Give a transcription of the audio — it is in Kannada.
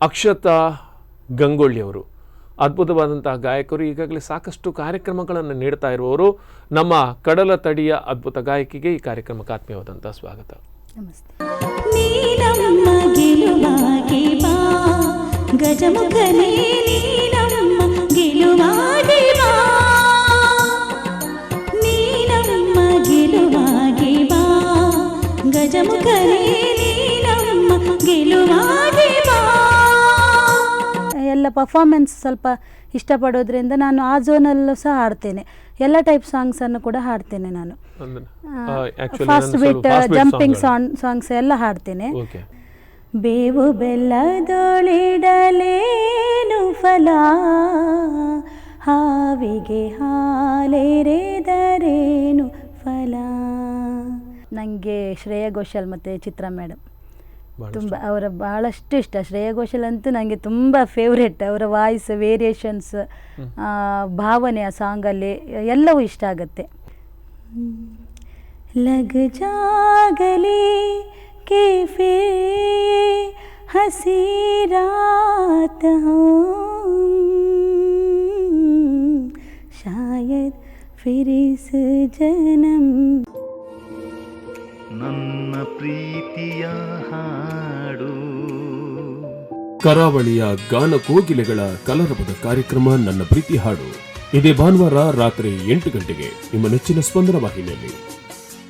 ಅಕ್ಷತಾ ಗಂಗೊಳ್ಳಿಯವರು ಅದ್ಭುತವಾದಂತಹ ಗಾಯಕರು. ಈಗಾಗಲೇ ಸಾಕಷ್ಟು ಕಾರ್ಯಕ್ರಮಗಳನ್ನು ನೀಡ್ತಾ ಇರುವವರು. ನಮ್ಮ ಕಡಲ ತಡಿಯ ಅದ್ಭುತ ಗಾಯಕಿಗೆ ಈ ಕಾರ್ಯಕ್ರಮಕ್ಕೆ ಆತ್ಮೀಯವಾದಂತಹ ಸ್ವಾಗತ. ನಮಸ್ತೆ. ಎಲ್ಲ ಪರ್ಫಾರ್ಮೆನ್ಸ್ ಸ್ವಲ್ಪ ಇಷ್ಟಪಡೋದ್ರಿಂದ ನಾನು ಆ ಝೋನಲ್ಲೂ ಸಹ ಹಾಡ್ತೇನೆ. ಎಲ್ಲ ಟೈಪ್ ಸಾಂಗ್ಸನ್ನು ಕೂಡ ಹಾಡ್ತೇನೆ ನಾನು. ಫಾಸ್ಟ್ ಬೀಟ್, ಜಂಪಿಂಗ್ ಸಾಂಗ್ಸ್ ಎಲ್ಲ ಹಾಡ್ತೇನೆ. ಬೇವು ಬೆಲ್ಲದೊಳಿಡಲೇನು ಫಲ, ಹಾವಿಗೆ ಹಾಲೆರೆದರೇನು ಫಲ. ನನಗೆ ಶ್ರೇಯಾ ಘೋಷಾಲ್ ಮತ್ತು ಚಿತ್ರಾ ಮೇಡಮ್ ತುಂಬ, ಅವರ ಭಾಳಷ್ಟು ಇಷ್ಟ. ಶ್ರೇಯಾ ಘೋಷಾಲ್ ಅಂತೂ ನನಗೆ ತುಂಬ ಫೇವ್ರೆಟ್. ಅವರ ವಾಯ್ಸ್ ವೇರಿಯೇಷನ್ಸ್, ಭಾವನೆ ಆ ಸಾಂಗಲ್ಲಿ ಎಲ್ಲವೂ ಇಷ್ಟ ಆಗುತ್ತೆ. ಲಗ್ ಜಾಗಲಿ ಕೆ ಫಿರ್ ಹಸಿ ರಾತ್ ಹೋ, ಶಾಯದ್ ಫಿರ್ ಇಸ್ ಜನಮ್. ನನ್ನ ಪ್ರೀತಿಯ ಹಾಡು. ಕರಾವಳಿಯ ಗಾನ ಕೋಗಿಲೆಗಳ ಕಲರವದ ಕಾರ್ಯಕ್ರಮ ನನ್ನ ಪ್ರೀತಿ ಹಾಡು ಇದೇ ಭಾನುವಾರ ರಾತ್ರಿ 8 ಗಂಟೆಗೆ ನಿಮ್ಮ ನೆಚ್ಚಿನ ಸ್ಪಂದನ ವಾಹಿನಿಯಲ್ಲಿ.